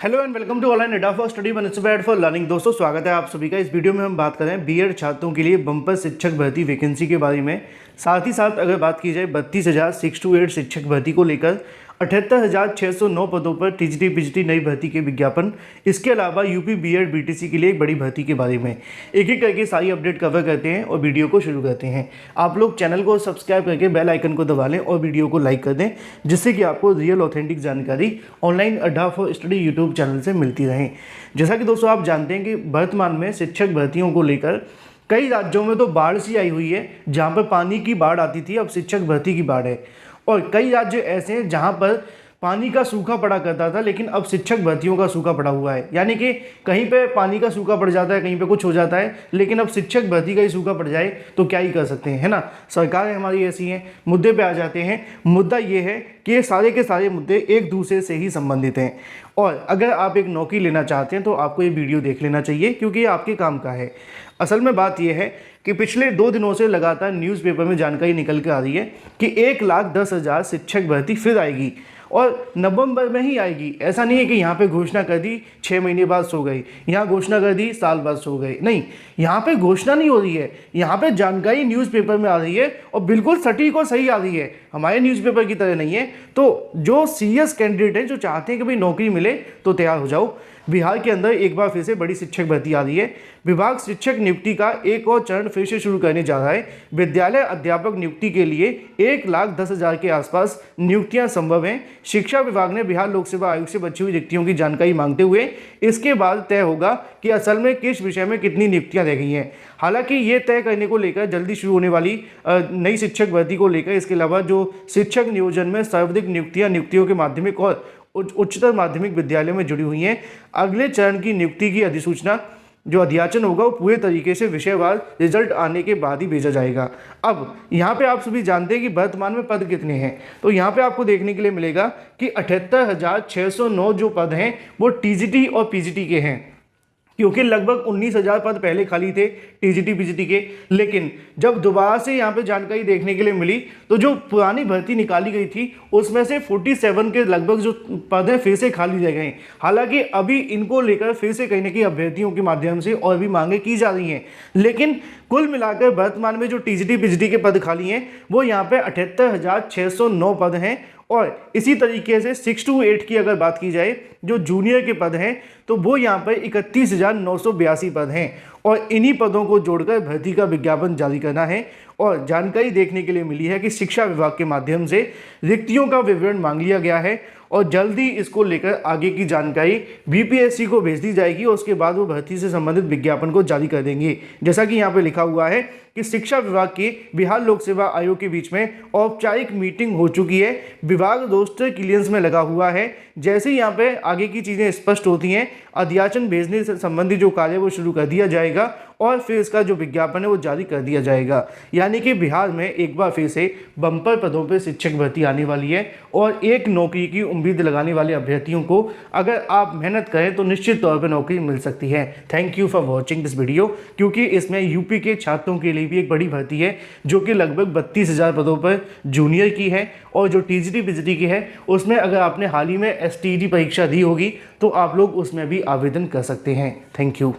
Hello and welcome to online Adda for study inspired for learning. दोस्तों स्वागत है आप सभी का। इस वीडियो में हम बात कर रहे हैं बीएड छात्रों के लिए बम्पर शिक्षक भर्ती वैकेंसी के बारे में। साथ ही साथ अगर बात की जाए 32,628 शिक्षक भर्ती को लेकर 78,609 पदों पर टीजीटी पीजीटी नई भर्ती के विज्ञापन, इसके अलावा यूपी बीएड बीटीसी के लिए एक बड़ी भर्ती के बारे में एक एक करके सारी अपडेट कवर करते हैं और वीडियो को शुरू करते हैं। आप लोग चैनल को सब्सक्राइब करके बेल आइकन को दबा लें और वीडियो को लाइक कर दें, जिससे कि आपको रियल ऑथेंटिक जानकारी online Adda for study YouTube channel से मिलती रहे। जैसा कि दोस्तों आप जानते हैं कि वर्तमान में शिक्षक भर्तियों को लेकर कई राज्यों में तो बाढ़ सी आई हुई है। जहाँ पर पानी की बाढ़ आती थी, अब शिक्षक भर्ती की बाढ़ है। और कई राज्य ऐसे हैं जहाँ पर पानी का सूखा पड़ा करता था, लेकिन अब शिक्षक भर्तियों का सूखा पड़ा हुआ है। यानी कि कहीं पे पानी का सूखा पड़ जाता है, कहीं पे कुछ हो जाता है, लेकिन अब शिक्षक भर्ती का ही सूखा पड़ जाए तो क्या ही कर सकते हैं, है ना। सरकारें हमारी ऐसी हैं। मुद्दे पे आ जाते हैं। मुद्दा ये है कि ये सारे के सारे मुद्दे एक दूसरे से ही संबंधित हैं। और अगर आप एक नौकरी लेना चाहते हैं तो आपको ये वीडियो देख लेना चाहिए, क्योंकि ये आपके काम का है। असल में बात यह है कि पिछले 2 दिनों से लगातार न्यूज़पेपर में जानकारी निकल के आ रही है कि 1,10,000 शिक्षक भर्ती फिर आएगी और नवंबर में ही आएगी। ऐसा नहीं है कि यहाँ पे घोषणा कर दी 6 महीने बाद सो गई, यहाँ घोषणा कर दी साल बाद सो गई। नहीं, यहाँ पे घोषणा नहीं हो रही है, यहाँ पे जानकारी न्यूज़पेपर में आ रही है और बिल्कुल सटीक और सही आ रही है। हमारे न्यूज़पेपर की तरह नहीं है। तो जो सीरियस कैंडिडेट हैं, जो चाहते हैं कि भाई नौकरी मिले, तो तैयार हो जाओ। बिहार के अंदर एक बार फिर से बड़ी शिक्षक भर्ती आ रही है। विभाग शिक्षक नियुक्ति का एक और चरण फिर से शुरू करने जा रहा है। विद्यालय अध्यापक नियुक्ति के लिए 1,10,000 के आसपास नियुक्तियां संभव हैं। शिक्षा विभाग ने बिहार लोक सेवा आयोग से बची हुई रिक्तियों की जानकारी मांगते हुए इसके बाद तय होगा कि असल में किस विषय में कितनी नियुक्तियां रह गई हैं। हालांकि ये तय करने को लेकर जल्दी शुरू होने वाली नई शिक्षक भर्ती को लेकर, इसके अलावा जो शिक्षक नियोजन में सर्वाधिक नियुक्तियों के माध्यमिक और उच्चतर माध्यमिक विद्यालयों में जुड़ी हुई हैं। अगले चरण की नियुक्ति की अधिसूचना जो अध्याचन होगा वो पूरे तरीके से विषयवार रिजल्ट आने के बाद ही भेजा जाएगा। अब यहाँ पे आप सभी जानते हैं कि वर्तमान में पद कितने हैं। तो यहाँ पे आपको देखने के लिए मिलेगा कि 78,609 जो पद हैं वो टीजीटी और पीजीटी के हैं, क्योंकि लगभग 19,000 पद पहले खाली थे टीजीटी पीजीटी के। लेकिन जब दोबारा से यहाँ पे जानकारी देखने के लिए मिली तो जो पुरानी भर्ती निकाली गई थी उसमें से 47 के लगभग जो पद हैं फिर से खाली रह गए। हालांकि अभी इनको लेकर फिर से कहीं ना कहीं अभ्यर्थियों के माध्यम से और भी मांगे की जा रही हैं, लेकिन कुल मिलाकर वर्तमान में जो टीजीटी पीजीटी के पद खाली हैं वो यहाँ पे 78,609 पद हैं। और इसी तरीके से 6 to 8 की अगर बात की जाए, जो जूनियर के पद हैं, तो वो यहाँ पर 31,982 पद हैं। और इन्हीं पदों को जोड़कर भर्ती का विज्ञापन जारी करना है। और जानकारी देखने के लिए मिली है कि शिक्षा विभाग के माध्यम से रिक्तियों का विवरण मांग लिया गया है और जल्दी इसको लेकर आगे की जानकारी बीपीएससी को भेज दी जाएगी और उसके बाद वो भर्ती से संबंधित विज्ञापन को जारी कर देंगे। जैसा कि यहाँ पे लिखा हुआ है कि शिक्षा विभाग के बिहार लोक सेवा आयोग के बीच में औपचारिक मीटिंग हो चुकी है। विभाग रोस्टर क्लियरेंस में लगा हुआ है। जैसे ही यहाँ पे आगे की चीज़ें स्पष्ट होती हैं, अध्याचन भेजने से संबंधित जो कार्य वो शुरू कर दिया जाएगा और फिर इसका जो विज्ञापन है वो जारी कर दिया जाएगा। यानी कि बिहार में एक बार फिर से बम्पर पदों पर शिक्षक भर्ती आने वाली है और एक नौकरी की उम्मीद लगाने वाले अभ्यर्थियों को अगर आप मेहनत करें तो निश्चित तौर पर नौकरी मिल सकती है। Thank you for watching this video, क्योंकि इसमें यूपी के छात्रों के लिए भी एक बड़ी भर्ती है जो कि लगभग 32,000 पदों पर जूनियर की है। और जो टीजीटी पीजीटी की है उसमें अगर आपने हाल ही में एसटीईटी परीक्षा दी होगी तो आप लोग उसमें भी आवेदन कर सकते हैं। Thank you.